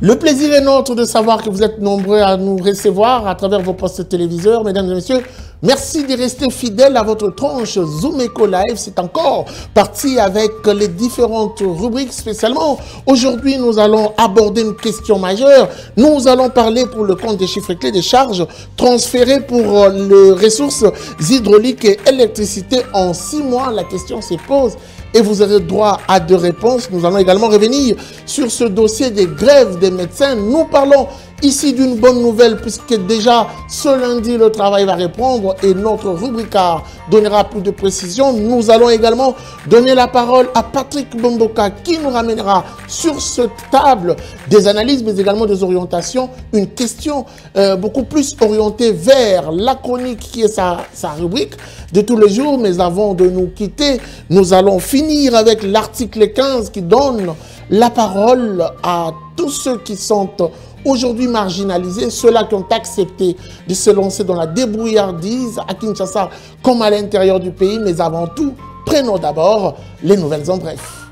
Le plaisir est nôtre de savoir que vous êtes nombreux à nous recevoir à travers vos postes téléviseurs. Mesdames et messieurs, merci de rester fidèles à votre tranche Zoom Eco Live. C'est encore parti avec les différentes rubriques spécialement. Aujourd'hui, nous allons aborder une question majeure. Nous allons parler pour le compte des chiffres clés des charges transférées pour les ressources hydrauliques et électricité en 6 mois. La question se pose et vous aurez droit à 2 réponses. Nous allons également revenir sur ce dossier des grèves des médecins. Nous parlons ici d'une bonne nouvelle puisque déjà ce lundi le travail va reprendre et notre rubricard donnera plus de précisions. Nous allons également donner la parole à Patrick Bomboka qui nous ramènera sur cette table des analyses mais également des orientations. Une question beaucoup plus orientée vers la chronique qui est sa rubrique de tous les jours. Mais avant de nous quitter, nous allons finir avec l'article 15 qui donne la parole à tous ceux qui sont aujourd'hui marginalisés, ceux-là qui ont accepté de se lancer dans la débrouillardise à Kinshasa comme à l'intérieur du pays. Mais avant tout, prenons d'abord les nouvelles en bref.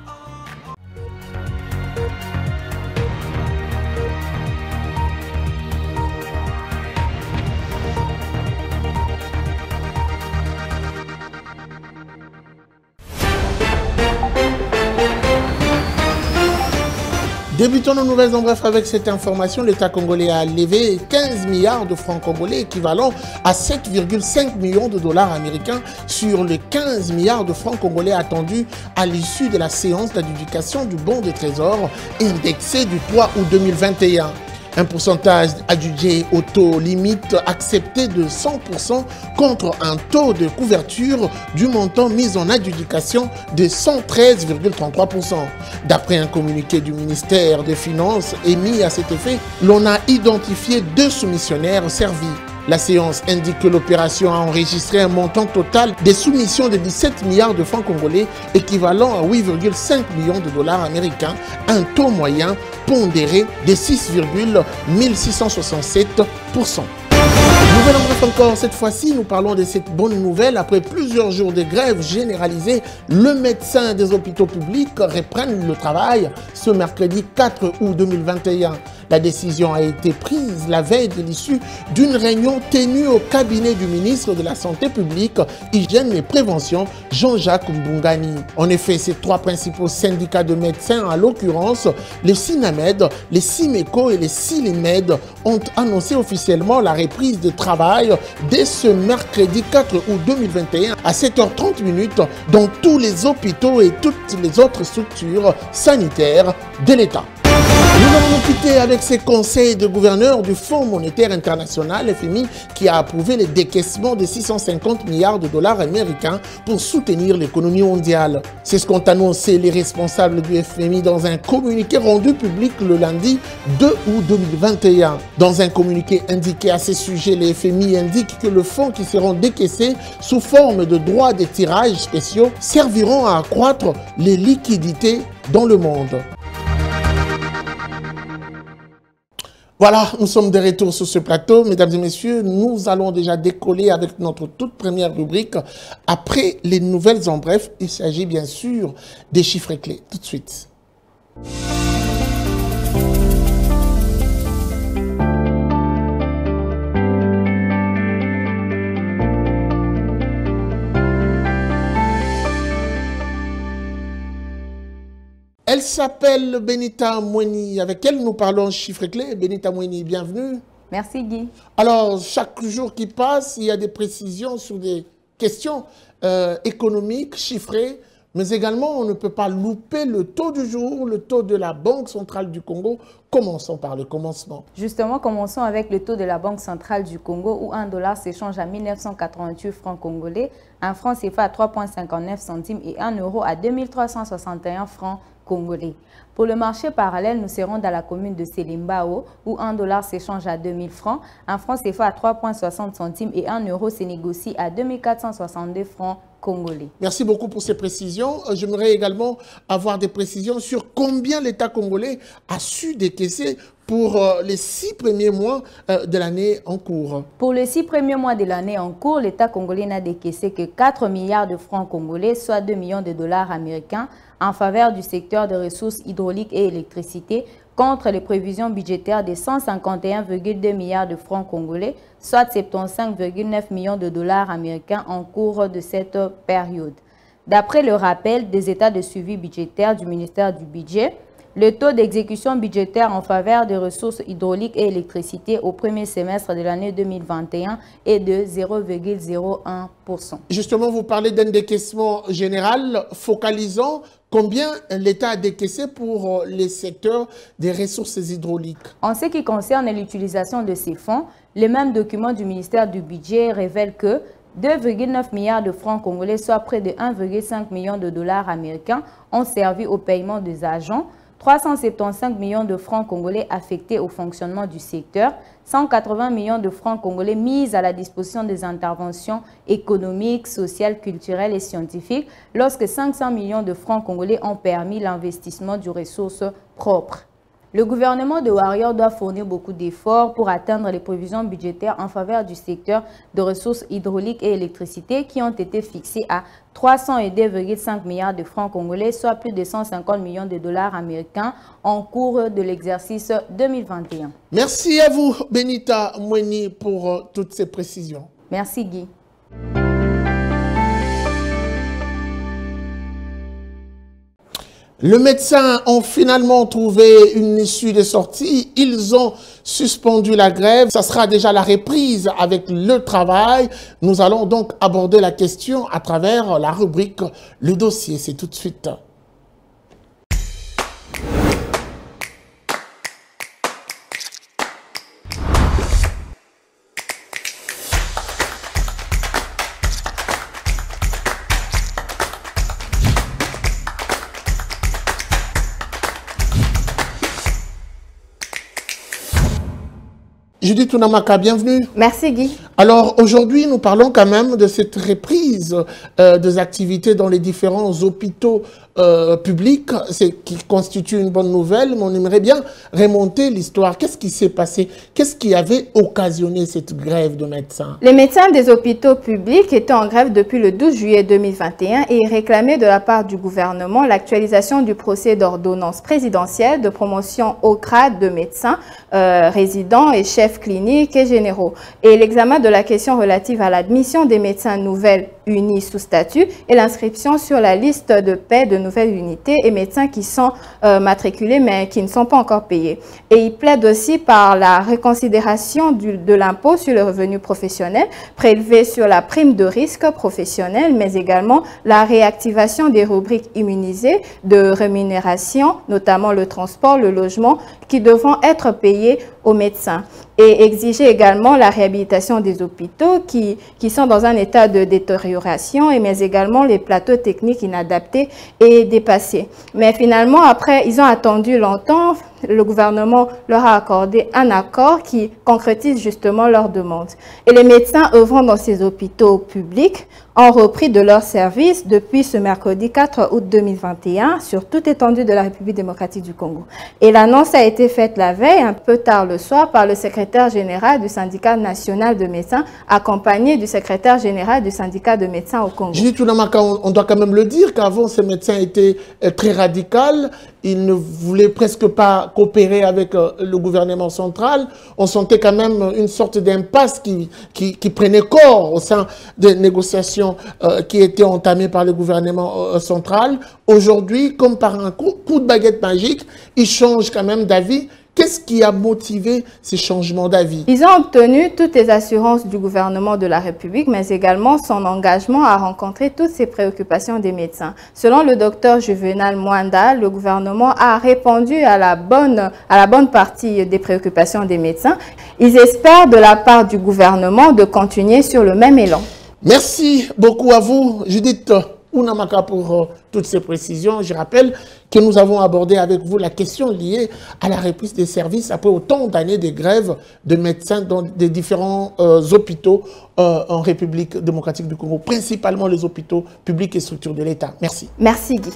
Débutons nos nouvelles en bref avec cette information. L'État congolais a levé 15 milliards de francs congolais, équivalent à 7,5 millions de dollars américains sur les 15 milliards de francs congolais attendus à l'issue de la séance d'adjudication du bon de trésor indexé du 3 août 2021. Un pourcentage adjugé au taux limite accepté de 100% contre un taux de couverture du montant mis en adjudication de 113,33%. D'après un communiqué du ministère des Finances émis à cet effet, l'on a identifié 2 soumissionnaires servis. La séance indique que l'opération a enregistré un montant total des soumissions de 17 milliards de francs congolais, équivalent à 8,5 millions de dollars américains, un taux moyen pondéré de 6,1667%. Nouvelle en bref encore, cette fois-ci, nous parlons de cette bonne nouvelle. Après plusieurs jours de grève généralisée, le médecin des hôpitaux publics reprenne le travail ce mercredi 4 août 2021. La décision a été prise la veille de l'issue d'une réunion tenue au cabinet du ministre de la Santé publique, Hygiène et Prévention, Jean-Jacques Mbungani. En effet, ces 3 principaux syndicats de médecins, en l'occurrence les SINAMED, les SIMECO et les SILIMED, ont annoncé officiellement la reprise de travail dès ce mercredi 4 août 2021 à 7h30 dans tous les hôpitaux et toutes les autres structures sanitaires de l'État. Nous allons nous quitter avec ces conseils de gouverneur du Fonds monétaire international, FMI, qui a approuvé le décaissement de 650 milliards de dollars américains pour soutenir l'économie mondiale. C'est ce qu'ont annoncé les responsables du FMI dans un communiqué rendu public le lundi 2 août 2021. Dans un communiqué indiqué à ce sujet, les FMI indiquent que le fonds qui seront décaissés sous forme de droits de tirage spéciaux serviront à accroître les liquidités dans le monde. Voilà, nous sommes de retour sur ce plateau. Mesdames et messieurs, nous allons déjà décoller avec notre toute première rubrique. Après les nouvelles en bref, il s'agit bien sûr des chiffres clés. Tout de suite. Elle s'appelle Benita Mweni, avec elle nous parlons chiffres clés. Benita Mweni, bienvenue. Merci Guy. Alors, chaque jour qui passe, il y a des précisions sur des questions économiques, chiffrées, mais également on ne peut pas louper le taux du jour, le taux de la Banque centrale du Congo. Commençons par le commencement. Justement, commençons avec le taux de la Banque centrale du Congo où un dollar s'échange à 1988 francs congolais, un franc CFA à 3,59 centimes et un euro à 2361 francs congolais. Pour le marché parallèle, nous serons dans la commune de Selimbao où un dollar s'échange à 2000 francs, un franc CFA à 3,60 centimes et un euro se négocie à 2462 francs congolais. Merci beaucoup pour ces précisions. J'aimerais également avoir des précisions sur combien l'État congolais a su décaisser pour les 6 premiers mois de l'année en cours. Pour les 6 premiers mois de l'année en cours, l'État congolais n'a décaissé que 4 milliards de francs congolais, soit 2 millions de dollars américains, en faveur du secteur des ressources hydrauliques et électricité, contre les prévisions budgétaires de 151,2 milliards de francs congolais, soit 75,9 millions de dollars américains en cours de cette période. D'après le rappel des états de suivi budgétaire du ministère du Budget, le taux d'exécution budgétaire en faveur des ressources hydrauliques et électricité au premier semestre de l'année 2021 est de 0,01%. Justement, vous parlez d'un décaissement général. Focalisons combien l'État a décaissé pour les secteurs des ressources hydrauliques. En ce qui concerne l'utilisation de ces fonds, le même document du ministère du Budget révèle que 2,9 milliards de francs congolais, soit près de 1,5 million de dollars américains, ont servi au paiement des agents, 375 millions de francs congolais affectés au fonctionnement du secteur, 180 millions de francs congolais mis à la disposition des interventions économiques, sociales, culturelles et scientifiques, lorsque 500 millions de francs congolais ont permis l'investissement de ressources propres. Le gouvernement de Warrior doit fournir beaucoup d'efforts pour atteindre les prévisions budgétaires en faveur du secteur de ressources hydrauliques et électricité qui ont été fixées à 302,5 milliards de francs congolais, soit plus de 150 millions de dollars américains en cours de l'exercice 2021. Merci à vous, Benita Mweni, pour toutes ces précisions. Merci, Guy. Les médecins ont finalement trouvé une issue de sortie. Ils ont suspendu la grève. Ça sera déjà la reprise avec le travail. Nous allons donc aborder la question à travers la rubrique « Le dossier ». C'est tout de suite. Judith Tounamaka, bienvenue. Merci Guy. Alors aujourd'hui, nous parlons quand même de cette reprise des activités dans les différents hôpitaux publics, qui constitue une bonne nouvelle, mais on aimerait bien remonter l'histoire. Qu'est-ce qui s'est passé? Qu'est-ce qui avait occasionné cette grève de médecins? Les médecins des hôpitaux publics étaient en grève depuis le 12 juillet 2021 et réclamaient de la part du gouvernement l'actualisation du procès d'ordonnance présidentielle de promotion au grade de médecins résidents et chefs cliniques et généraux et l'examen de la question relative à l'admission des médecins nouvelles unis sous statut et l'inscription sur la liste de paie de nouvelles unités et médecins qui sont matriculés mais qui ne sont pas encore payés. Et il plaide aussi par la reconsidération de l'impôt sur le revenu professionnel prélevé sur la prime de risque professionnel, mais également la réactivation des rubriques immunisées de rémunération, notamment le transport, le logement, qui devront être payés aux médecins. Et exiger également la réhabilitation des hôpitaux qui sont dans un état de détérioration, mais également les plateaux techniques inadaptés et dépassés. Mais finalement, après, ils ont attendu longtemps. Le gouvernement leur a accordé un accord qui concrétise justement leurs demandes. Et les médecins œuvrant dans ces hôpitaux publics ont repris de leurs services depuis ce mercredi 4 août 2021 sur toute étendue de la République démocratique du Congo. Et l'annonce a été faite la veille, un peu tard le soir, par le secrétaire général du syndicat national de médecins, accompagné du secrétaire général du syndicat de médecins au Congo. Julie Tounamaka, on doit quand même le dire qu'avant, ces médecins étaient très radicaux. Ils ne voulaient presque pas coopérer avec le gouvernement central. On sentait quand même une sorte d'impasse qui prenait corps au sein des négociations qui étaient entamées par le gouvernement central. Aujourd'hui, comme par un coup de baguette magique, ils changent quand même d'avis. Qu'est-ce qui a motivé ces changements d'avis? Ils ont obtenu toutes les assurances du gouvernement de la République, mais également son engagement à rencontrer toutes ces préoccupations des médecins. Selon le docteur Juvenal Mwanda, le gouvernement a répondu à la bonne partie des préoccupations des médecins. Ils espèrent de la part du gouvernement de continuer sur le même élan. Merci beaucoup à vous, Judith Tounamaka, pour toutes ces précisions. Je rappelle que nous avons abordé avec vous la question liée à la reprise des services après autant d'années de grève de médecins dans des différents hôpitaux en République démocratique du Congo, principalement les hôpitaux publics et structures de l'État. Merci. Merci Guy.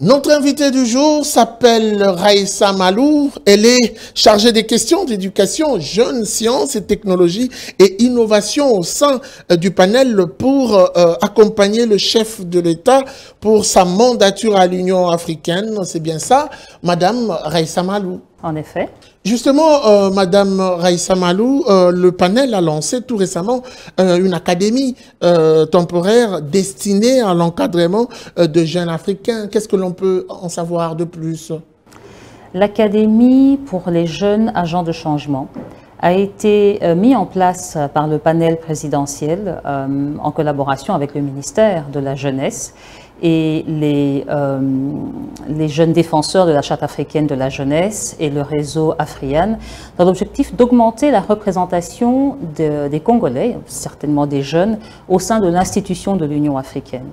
Notre invitée du jour s'appelle Raissa Malou. Elle est chargée des questions d'éducation, jeunes, sciences et technologies et innovation au sein du panel pour accompagner le chef de l'État pour sa mandature à l'Union africaine. C'est bien ça, Madame Raissa Malou. En effet. Justement, Madame Raissa Malou, le panel a lancé tout récemment une académie temporaire destinée à l'encadrement de jeunes africains. Qu'est-ce que l'on peut en savoir de plus? L'Académie pour les jeunes agents de changement a été mis en place par le panel présidentiel en collaboration avec le ministère de la Jeunesse et les jeunes défenseurs de la Charte africaine de la jeunesse et le réseau Afriane, dans l'objectif d'augmenter la représentation des Congolais, certainement des jeunes, au sein de l'institution de l'Union africaine.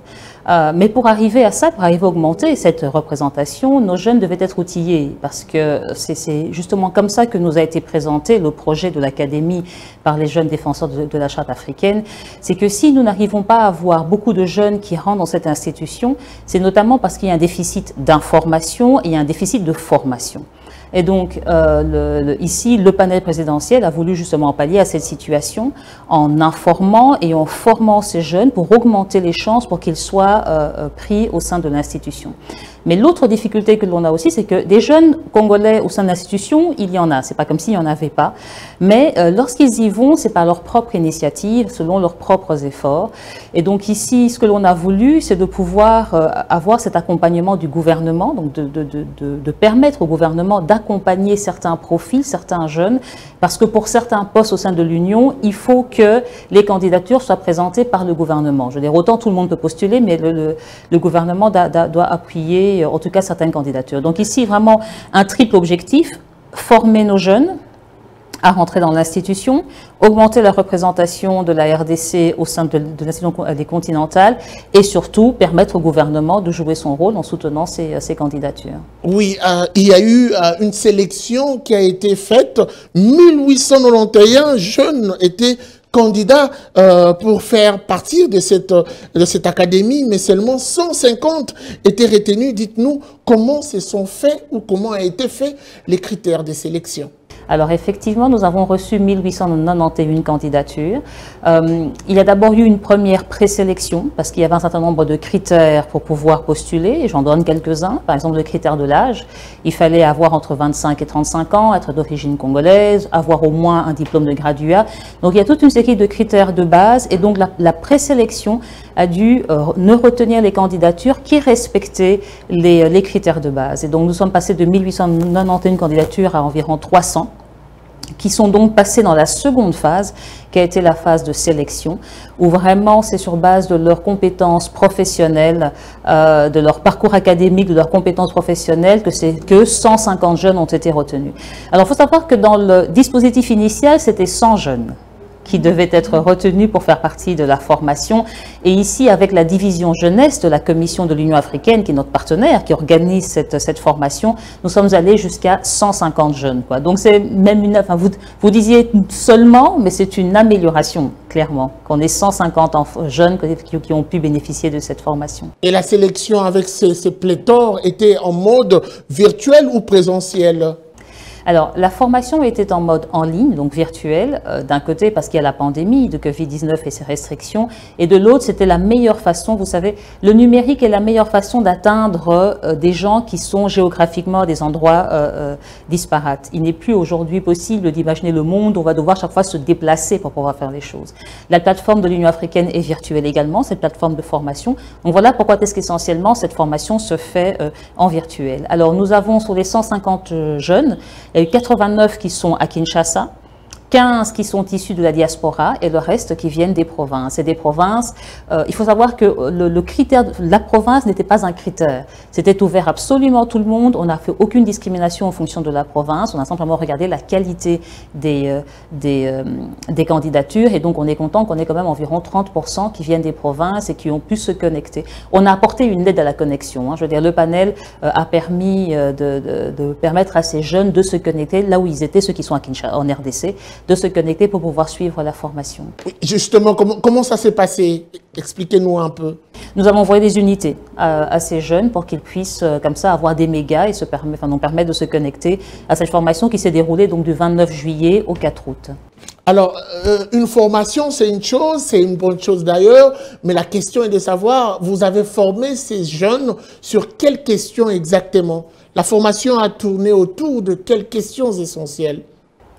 Mais pour arriver à ça, pour arriver à augmenter cette représentation, nos jeunes devaient être outillés, parce que c'est justement comme ça que nous a été présenté le projet de l'Académie par les jeunes défenseurs de la Charte africaine. C'est que si nous n'arrivons pas à avoir beaucoup de jeunes qui rentrent dans cette institution, c'est notamment parce qu'il y a un déficit d'information et un déficit de formation. Et donc, ici, le panel présidentiel a voulu justement pallier à cette situation en informant et en formant ces jeunes pour augmenter les chances pour qu'ils soient pris au sein de l'institution. Mais l'autre difficulté que l'on a aussi, c'est que des jeunes Congolais au sein de l'institution, il y en a. C'est pas comme s'il n'y en avait pas. Mais lorsqu'ils y vont, c'est par leur propre initiative, selon leurs propres efforts. Et donc ici, ce que l'on a voulu, c'est de pouvoir avoir cet accompagnement du gouvernement, donc de permettre au gouvernement d'accompagner certains profils, certains jeunes, parce que pour certains postes au sein de l'Union, il faut que les candidatures soient présentées par le gouvernement. Je veux dire, autant tout le monde peut postuler, mais le gouvernement doit appuyer en tout cas certaines candidatures. Donc ici, vraiment un triple objectif, former nos jeunes à rentrer dans l'institution, augmenter la représentation de la RDC au sein de l'institution des continentales et surtout permettre au gouvernement de jouer son rôle en soutenant ces candidatures. Oui, il y a eu une sélection qui a été faite. 1891 jeunes étaient candidats pour faire partie de cette académie, mais seulement 150 étaient retenus. Dites-nous comment se sont faits ou comment a été fait les critères de sélection. Alors effectivement, nous avons reçu 1891 candidatures. Il y a d'abord eu une première présélection parce qu'il y avait un certain nombre de critères pour pouvoir postuler. J'en donne quelques-uns. Par exemple, le critère de l'âge. Il fallait avoir entre 25 et 35 ans, être d'origine congolaise, avoir au moins un diplôme de graduat. Donc il y a toute une série de critères de base et donc la présélection a dû ne retenir les candidatures qui respectaient les critères de base. Et donc nous sommes passés de 1891 candidatures à environ 300. Qui sont donc passés dans la seconde phase, qui a été la phase de sélection, où vraiment c'est sur base de leurs compétences professionnelles, de leur parcours académique, de leurs compétences professionnelles, que 150 jeunes ont été retenus. Alors il faut savoir que dans le dispositif initial, c'était 100 jeunes qui devaient être retenus pour faire partie de la formation. Et ici, avec la division jeunesse de la Commission de l'Union africaine, qui est notre partenaire, qui organise cette formation, nous sommes allés jusqu'à 150 jeunes, quoi. Donc c'est même une... Enfin, vous disiez seulement, mais c'est une amélioration, clairement, qu'on ait 150 jeunes qui ont pu bénéficier de cette formation. Et la sélection avec ces pléthores était en mode virtuel ou présentiel ? Alors, la formation était en mode en ligne, donc virtuel, d'un côté parce qu'il y a la pandémie de Covid-19 et ses restrictions, et de l'autre, c'était la meilleure façon, vous savez, le numérique est la meilleure façon d'atteindre des gens qui sont géographiquement à des endroits disparates. Il n'est plus aujourd'hui possible d'imaginer le monde, on va devoir chaque fois se déplacer pour pouvoir faire les choses. La plateforme de l'Union africaine est virtuelle également, cette plateforme de formation. Donc voilà pourquoi est-ce qu'essentiellement cette formation se fait en virtuel. Alors, nous avons sur les 150 jeunes, il y a eu 89 qui sont à Kinshasa, 15 qui sont issus de la diaspora et le reste qui viennent des provinces. Et des provinces, il faut savoir que le critère, la province n'était pas un critère. C'était ouvert absolument à tout le monde. On n'a fait aucune discrimination en fonction de la province. On a simplement regardé la qualité des candidatures. Et donc, on est content qu'on ait quand même environ 30% qui viennent des provinces et qui ont pu se connecter. On a apporté une aide à la connexion. Je veux dire, le panel a permis de permettre à ces jeunes de se connecter là où ils étaient, ceux qui sont à Kinshasa, en RDC, de se connecter pour pouvoir suivre la formation. Justement, comment ça s'est passé? Expliquez-nous un peu. Nous avons envoyé des unités à ces jeunes pour qu'ils puissent, comme ça, avoir des mégas et nous permettre de se connecter à cette formation qui s'est déroulée donc du 29 juillet au 4 août. Alors, une formation, c'est une chose, c'est une bonne chose d'ailleurs, mais la question est de savoir, vous avez formé ces jeunes sur quelles questions exactement? La formation a tourné autour de quelles questions essentielles?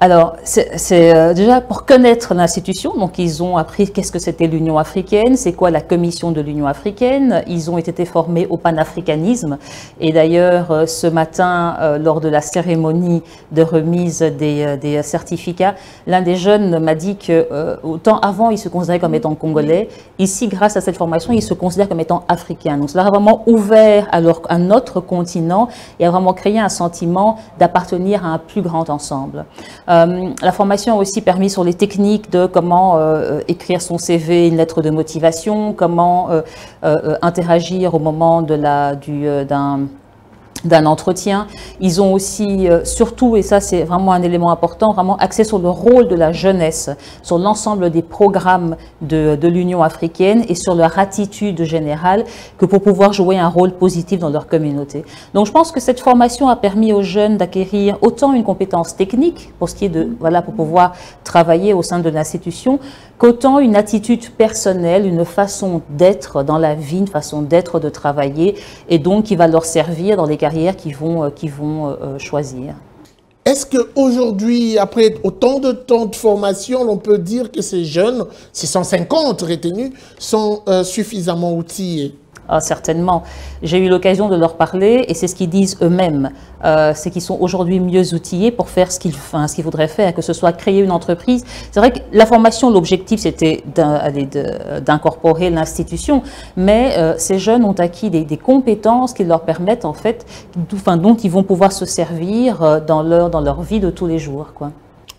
Alors, c'est déjà pour connaître l'institution. Donc, ils ont appris qu'est-ce que c'était l'Union africaine, c'est quoi la commission de l'Union africaine. Ils ont été formés au panafricanisme. Et d'ailleurs, ce matin, lors de la cérémonie de remise des certificats, l'un des jeunes m'a dit que autant avant, il se considérait comme étant congolais. Ici, grâce à cette formation, il se considère comme étant africain. Donc, cela a vraiment ouvert à notre continent et a vraiment créé un sentiment d'appartenir à un plus grand ensemble. La formation a aussi permis sur les techniques de comment écrire son CV, une lettre de motivation, comment interagir au moment d'un entretien. Ils ont aussi, surtout, et ça c'est vraiment un élément important, vraiment axé sur le rôle de la jeunesse, sur l'ensemble des programmes de l'Union africaine et sur leur attitude générale que pour pouvoir jouer un rôle positif dans leur communauté. Donc je pense que cette formation a permis aux jeunes d'acquérir autant une compétence technique pour ce qui est de, voilà, pour pouvoir travailler au sein de l'institution, qu'autant une attitude personnelle, une façon d'être dans la vie, une façon d'être, de travailler, et donc qui va leur servir dans les carrières qu'ils vont choisir. Est-ce qu'aujourd'hui, après autant de temps de formation, on peut dire que ces jeunes, ces 150 retenus, sont suffisamment outillés? Ah, certainement. J'ai eu l'occasion de leur parler et c'est ce qu'ils disent eux-mêmes. C'est qu'ils sont aujourd'hui mieux outillés pour faire ce qu'ils voudraient faire, que ce soit créer une entreprise. C'est vrai que la formation, l'objectif, c'était d'incorporer l'institution, mais ces jeunes ont acquis des compétences qui leur permettent, en fait, dont ils vont pouvoir se servir dans leur vie de tous les jours, quoi.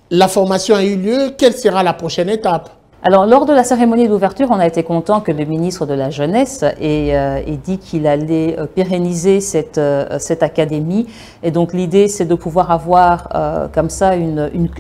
La formation a eu lieu. Quelle sera la prochaine étape? Alors, lors de la cérémonie d'ouverture, on a été content que le ministre de la Jeunesse ait dit qu'il allait pérenniser cette académie. Et donc, l'idée, c'est de pouvoir avoir comme ça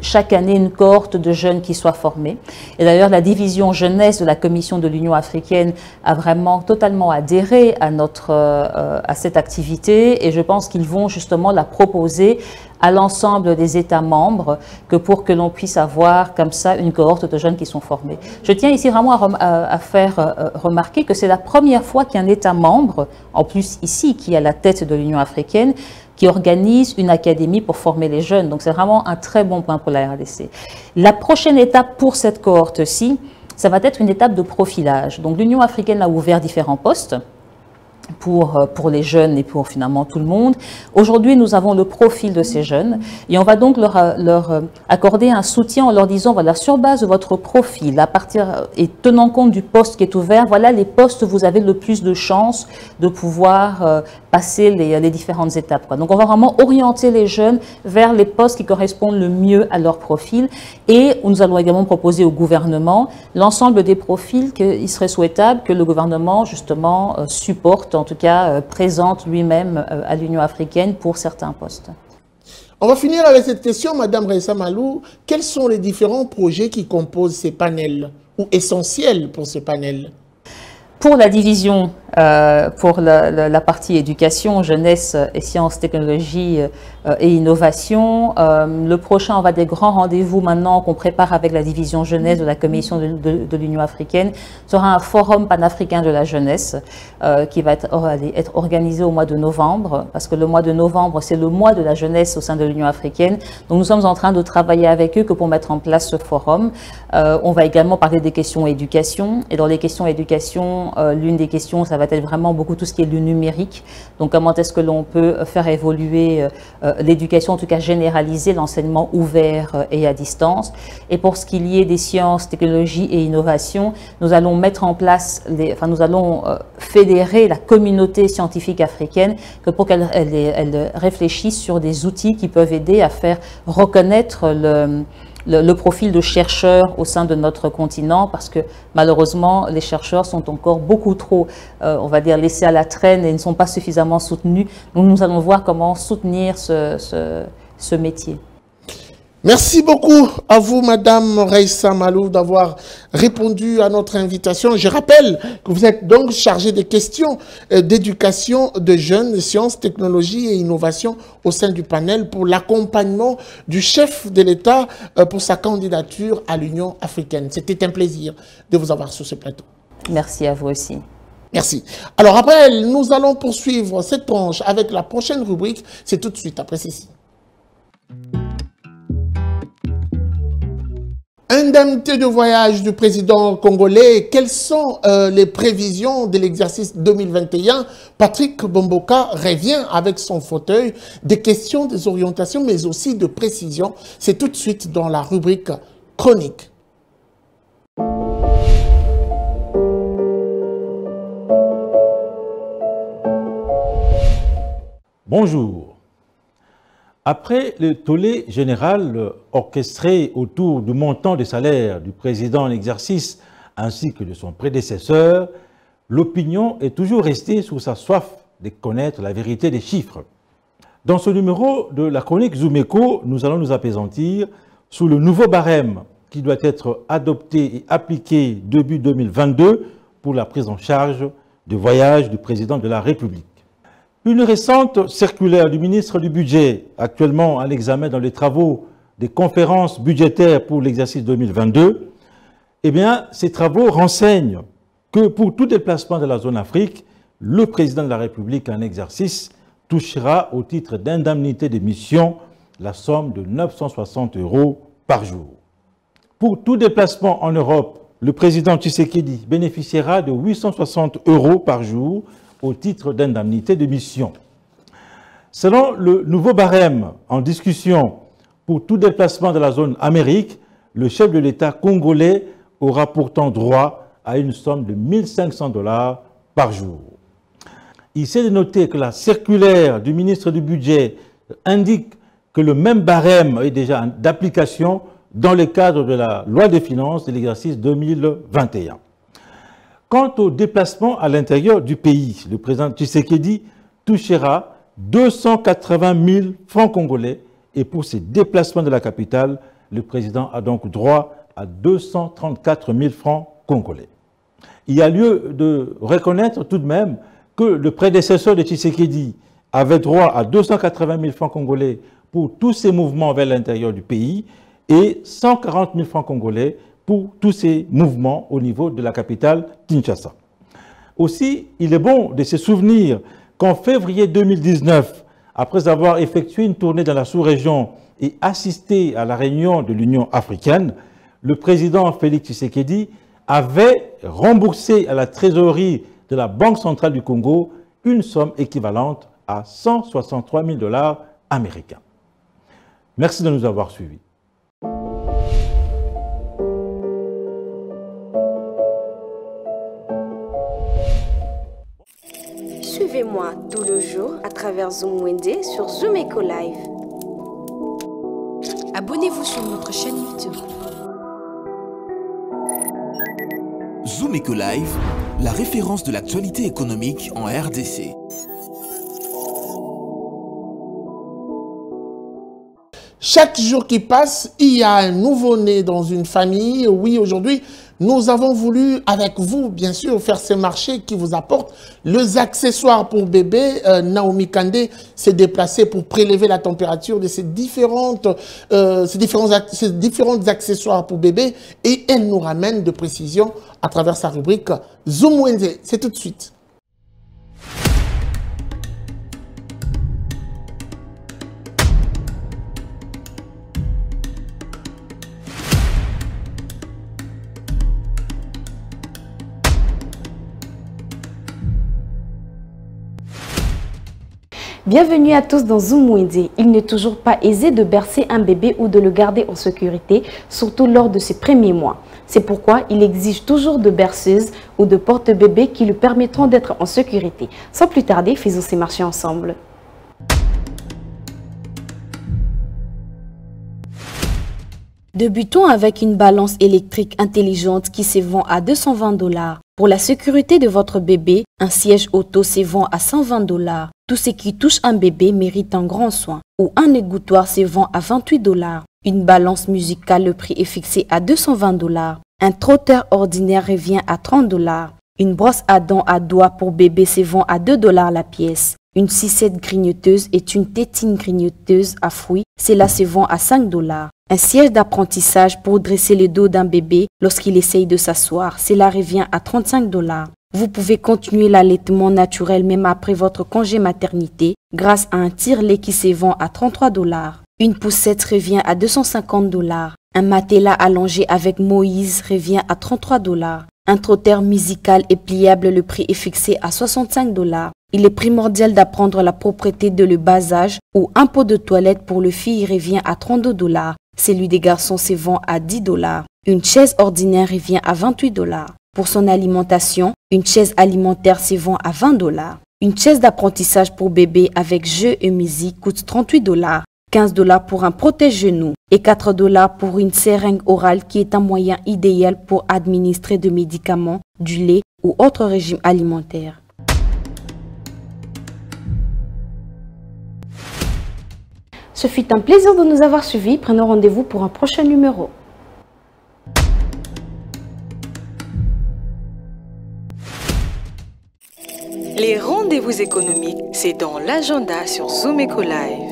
chaque année une cohorte de jeunes qui soient formés. Et d'ailleurs, la division jeunesse de la Commission de l'Union africaine a vraiment totalement adhéré à cette activité. Et je pense qu'ils vont justement la proposer à l'ensemble des États membres pour que l'on puisse avoir comme ça une cohorte de jeunes qui sont formés. Je tiens ici vraiment à faire remarquer que c'est la première fois qu'un État membre, en plus ici, qui est à la tête de l'Union africaine, qui organise une académie pour former les jeunes. Donc c'est vraiment un très bon point pour la RDC. La prochaine étape pour cette cohorte-ci, ça va être une étape de profilage. Donc l'Union africaine a ouvert différents postes pour les jeunes et pour finalement tout le monde. Aujourd'hui, nous avons le profil de ces jeunes et on va donc leur accorder un soutien en leur disant, voilà, sur base de votre profil, et tenant compte du poste qui est ouvert, voilà les postes où vous avez le plus de chances de pouvoir passer les différentes étapes, quoi. Donc, on va vraiment orienter les jeunes vers les postes qui correspondent le mieux à leur profil et nous allons également proposer au gouvernement l'ensemble des profils qu'il serait souhaitable que le gouvernement, justement, supporte, en tout cas, présente lui-même à l'Union africaine pour certains postes. On va finir avec cette question, Madame Raissa Malou. Quels sont les différents projets qui composent ces panels ou essentiels pour ces panels? Pour la division, pour la partie éducation, jeunesse et sciences, technologies et innovation, le prochain, on va des grands rendez-vous maintenant qu'on prépare avec la division jeunesse de la Commission de l'Union africaine, sera un forum panafricain de la jeunesse qui va être organisé au mois de novembre, parce que le mois de novembre, c'est le mois de la jeunesse au sein de l'Union africaine. Donc nous sommes en train de travailler avec eux pour mettre en place ce forum. On va également parler des questions éducation, et dans les questions éducation, l'une des questions, ça va être vraiment beaucoup tout ce qui est le numérique. Donc, comment est-ce que l'on peut faire évoluer l'éducation, en tout cas généraliser l'enseignement ouvert et à distance. Et pour ce qui est des sciences, technologies et innovations, nous allons mettre en place, nous allons fédérer la communauté scientifique africaine pour qu'elle réfléchisse sur des outils qui peuvent aider à faire reconnaître le profil de chercheurs au sein de notre continent, parce que malheureusement, les chercheurs sont encore beaucoup trop, on va dire, laissés à la traîne et ne sont pas suffisamment soutenus. Donc nous allons voir comment soutenir ce métier. Merci beaucoup à vous, Madame Reissa Malou, d'avoir répondu à notre invitation. Je rappelle que vous êtes donc chargée des questions d'éducation de jeunes, de sciences, technologies et innovation au sein du panel pour l'accompagnement du chef de l'État pour sa candidature à l'Union africaine. C'était un plaisir de vous avoir sur ce plateau. Merci à vous aussi. Merci. Alors après, nous allons poursuivre cette tranche avec la prochaine rubrique. C'est tout de suite après ceci. Indemnité de voyage du président congolais, quelles sont les prévisions de l'exercice 2021? Patrick Bomboka revient avec son fauteuil des questions, des orientations, mais aussi de précision. C'est tout de suite dans la rubrique chronique. Bonjour. Après le tollé général orchestré autour du montant des salaires du président en exercice ainsi que de son prédécesseur, l'opinion est toujours restée sur sa soif de connaître la vérité des chiffres. Dans ce numéro de la chronique Zoom-Eco, nous allons nous appesantir sur le nouveau barème qui doit être adopté et appliqué début 2022 pour la prise en charge du voyage du président de la République. Une récente circulaire du ministre du Budget, actuellement à l'examen dans les travaux des conférences budgétaires pour l'exercice 2022, eh bien, ces travaux renseignent que pour tout déplacement de la zone Afrique, le président de la République en exercice touchera au titre d'indemnité de mission la somme de 960 € par jour. Pour tout déplacement en Europe, le président Tshisekedi bénéficiera de 860 € par jour au titre d'indemnité de mission. Selon le nouveau barème en discussion pour tout déplacement de la zone Amérique, le chef de l'État congolais aura pourtant droit à une somme de 1 500 $ par jour. Il s'est de noter que la circulaire du ministre du Budget indique que le même barème est déjà d'application dans le cadre de la loi des finances de l'exercice 2021. Quant au déplacement à l'intérieur du pays, le président Tshisekedi touchera 280 000 francs congolais et pour ses déplacements de la capitale, le président a donc droit à 234 000 francs congolais. Il y a lieu de reconnaître tout de même que le prédécesseur de Tshisekedi avait droit à 280 000 francs congolais pour tous ses mouvements vers l'intérieur du pays et 140 000 francs congolais pour tous ces mouvements au niveau de la capitale Kinshasa. Aussi, il est bon de se souvenir qu'en février 2019, après avoir effectué une tournée dans la sous-région et assisté à la réunion de l'Union africaine, le président Félix Tshisekedi avait remboursé à la trésorerie de la Banque centrale du Congo une somme équivalente à 163 000 $ américains. Merci de nous avoir suivis. Suivez-moi tout le jour à travers Zoom Wednesday sur Zoom-Eco Live. Abonnez-vous sur notre chaîne YouTube. Zoom-Eco Live, la référence de l'actualité économique en RDC. Chaque jour qui passe, il y a un nouveau-né dans une famille. Oui, aujourd'hui, nous avons voulu, avec vous, bien sûr, faire ces marchés qui vous apportent les accessoires pour bébé. Naomi Kandé s'est déplacée pour prélever la température de ces différents accessoires pour bébé et elle nous ramène de précision à travers sa rubrique Zoom Wednesday. C'est tout de suite. Bienvenue à tous dans Zoom Wednesday. Il n'est toujours pas aisé de bercer un bébé ou de le garder en sécurité, surtout lors de ses premiers mois. C'est pourquoi il exige toujours de berceuses ou de porte-bébés qui lui permettront d'être en sécurité. Sans plus tarder, faisons ces marchés ensemble. Débutons avec une balance électrique intelligente qui se vend à 220 $. Pour la sécurité de votre bébé, un siège auto se vend à 120 $. Tout ce qui touche un bébé mérite un grand soin. Ou un égouttoir se vend à 28 $. Une balance musicale, le prix est fixé à 220 $. Un trotteur ordinaire revient à 30 $. Une brosse à dents à doigts pour bébé se vend à 2 $ la pièce. Une sucette grignoteuse est une tétine grignoteuse à fruits, cela se vend à 5 $. Un siège d'apprentissage pour dresser le dos d'un bébé lorsqu'il essaye de s'asseoir, cela revient à 35 $. Vous pouvez continuer l'allaitement naturel même après votre congé maternité grâce à un tire-lait qui se vend à 33 $. Une poussette revient à 250 $. Un matelas allongé avec Moïse revient à 33 $. Un trotteur musical est pliable, le prix est fixé à 65 $. Il est primordial d'apprendre la propreté de le bas âge ou un pot de toilette pour le fille revient à 32 $. Celui des garçons se vend à 10 $. Une chaise ordinaire revient à 28 $. Pour son alimentation, une chaise alimentaire se vend à 20 $. Une chaise d'apprentissage pour bébé avec jeux et musique coûte 38 $. 15 $ pour un protège-genou et 4 $ pour une seringue orale qui est un moyen idéal pour administrer des médicaments, du lait ou autre régime alimentaire. Ce fut un plaisir de nous avoir suivis. Prenons rendez-vous pour un prochain numéro. Les rendez-vous économiques, c'est dans l'agenda sur Zoom Eco Live.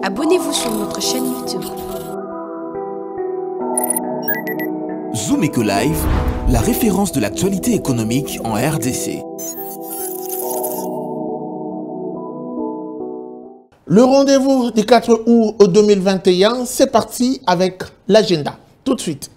Abonnez-vous sur notre chaîne YouTube. Zoom Eco Live, la référence de l'actualité économique en RDC. Le rendez-vous du 4 août 2021, c'est parti avec l'agenda. Tout de suite.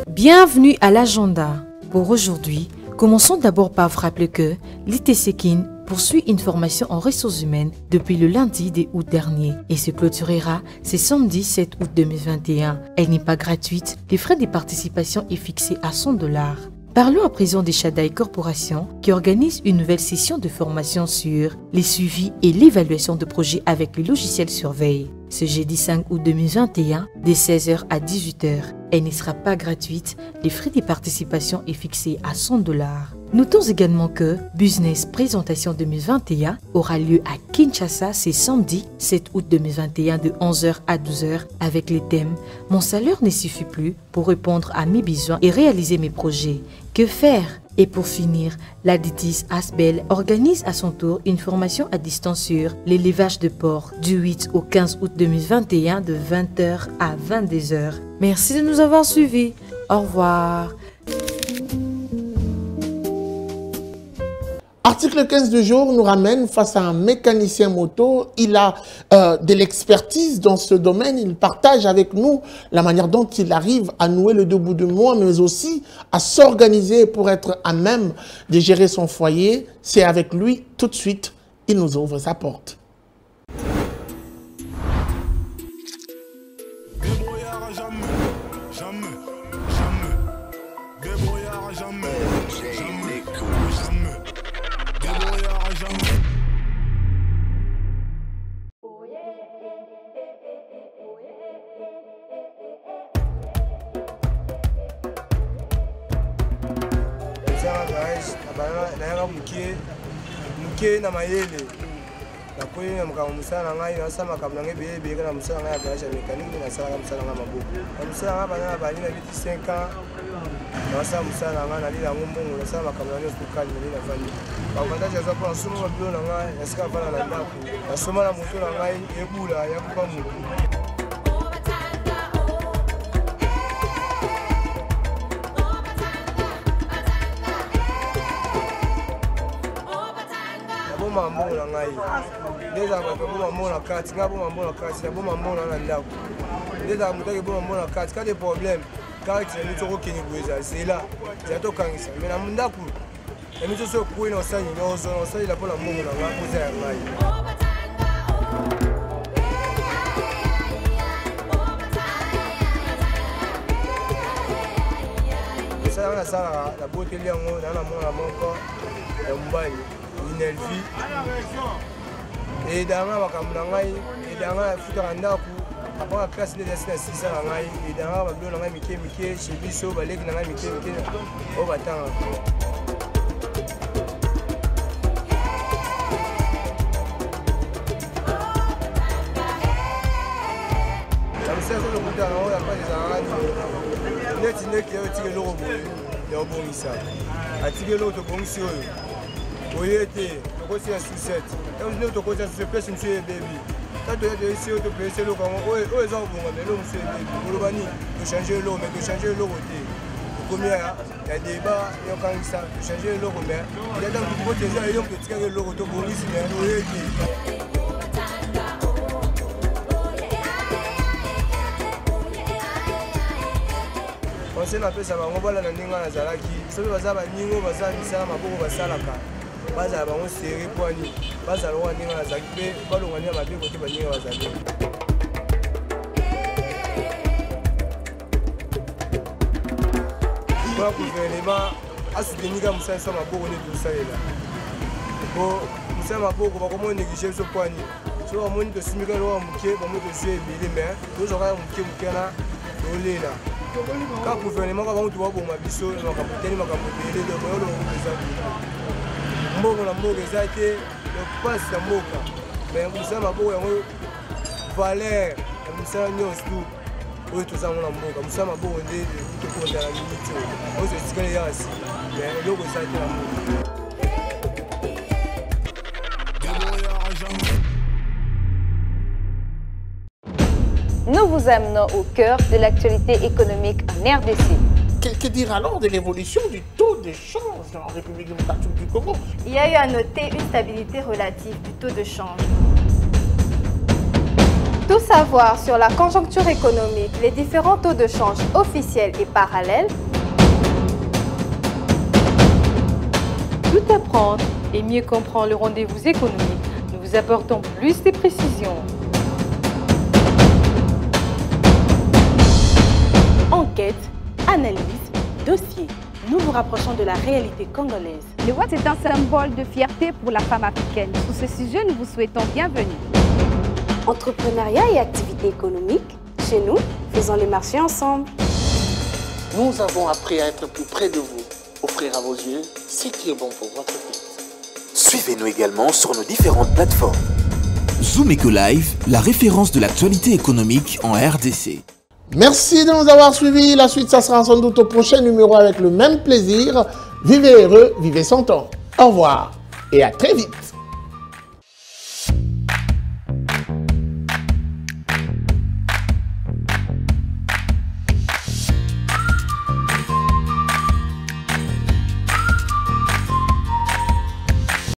Bienvenue à l'agenda. Pour aujourd'hui, commençons d'abord par vous rappeler que l'ITSEKIN poursuit une formation en ressources humaines depuis le lundi 10 août dernier et se clôturera ce samedi 7 août 2021. Elle n'est pas gratuite, les frais de participation est fixé à 100 $. Parlons à présent des Shadai Corporation qui organise une nouvelle session de formation sur les suivis et l'évaluation de projets avec le logiciel Surveille. Ce jeudi 5 août 2021, de 16h à 18h. Elle ne sera pas gratuite, les frais de participation est fixé à 100 $. Notons également que Business Présentation 2021 aura lieu à Kinshasa ce samedi 7 août 2021 de 11h à 12h avec les thèmes « Mon salaire ne suffit plus pour répondre à mes besoins et réaliser mes projets. Que faire ?» Et pour finir, l'Aditis Asbel organise à son tour une formation à distance sur l'élevage de porc du 8 au 15 août 2021 de 20h à 22h. Merci de nous avoir suivis. Au revoir. Article 15 du jour nous ramène face à un mécanicien moto. Il a de l'expertise dans ce domaine. Il partage avec nous la manière dont il arrive à nouer le deux bouts du mois, mais aussi à s'organiser pour être à même de gérer son foyer. C'est avec lui, tout de suite, il nous ouvre sa porte. Muke na mayele na koyi na mukama musala ngai na sama kabla ngai bebe kana musala ngai agasha mekaniki na sala musala ngai mabuku na musala ngai bana bali na 5 ans na sama musala ngai na lila ngumbungu na sama kabla ngai sukali na lila fani avantage za kwa sumo mabilo na ngai na sika bana na ndaku na soma na moto na ngai ebula ya kupa mutu. Mambo na ngai ndeza ba ko mambo na kati ngabo mambo na kati ngabo mambo na ndako ndeza mutaki bo mambo na kati ka des problèmes kati ni toko kini bweza c'est là ya to kangisa mais na ndako emi to so kuina osanyi nyozo osanyi la pola mungu na ngai za ya ngai ça ça la beauté liango na mona moko ya mbali Inelvi Et dans la makamna et dans la futaranda après la classe de la sisa ngai et dans la bablo ngai mike chez biso balek ngai mike au batang. Ça c'est le coup d'un an, il n'y a pas des arrêts. Net qui a tiré l'euro, il y a un bon missa. A tiré l'euro, bon monsieur. Oui, était, le côté à sucette. Quand vous êtes au côté à sucette, monsieur baby. Quand tu es ici, tu peux essayer l'eau comme oui, oui, ils ont bon, mais l'eau, monsieur baby. Pour le bani, de changer l'eau, mais de changer l'eau côté. Combien il y a des débats, il y a quand ça, de changer l'eau, mais il y a dans le côté, il y a un peu de tirer l'eau, tu peux ici, mais oui, était. On a fait ça, on va la ninga na zalaki. Soki baza ba ningo baza bisala maboko basalaka. Baza bango serré poani. Baza lo ninga na zalaki pe ba lo ngania mabe ko te ba ninga bazali. Kwa gouvernement asukenika musasa maboko ne dusalela. Bo musasa maboko ba komo négliger so poani. So ba moni to simika lo muke ba mo to jouer bile mais to zo ka muke na dolela. Quand le gouvernement va vous voir pour ma biso, on va capter ma capter le moyo le président. Mbogo na mbogo ezate le passe ya mboka. Mais vous savez maboko ya valeur, vous savez nyonso oyo tozanga na mboka. Vous savez maboko nde to konta la minute. On se tikale ya asi. Mais loko ezate na mboka. Nous vous amenons au cœur de l'actualité économique en RDC. Que dire alors de l'évolution du taux de change en République démocratique du Congo? Il y a eu à noter une stabilité relative du taux de change. Tout savoir sur la conjoncture économique, les différents taux de change officiels et parallèles. Tout apprendre et mieux comprendre le rendez-vous économique. Nous vous apportons plus de précisions. Enquête, analyse, dossier. Nous vous rapprochons de la réalité congolaise. Le Watt est un symbole de fierté pour la femme africaine. Sur ce sujet, nous vous souhaitons bienvenue. Entrepreneuriat et activités économiques, chez nous, faisons les marchés ensemble. Nous avons appris à être plus près de vous, offrir à vos yeux ce qui est bon pour votre vie. Suivez-nous également sur nos différentes plateformes. Zoom Eco Live, la référence de l'actualité économique en RDC. Merci de nous avoir suivis. La suite, ça sera sans doute au prochain numéro avec le même plaisir. Vivez heureux, vivez sans temps. Au revoir et à très vite.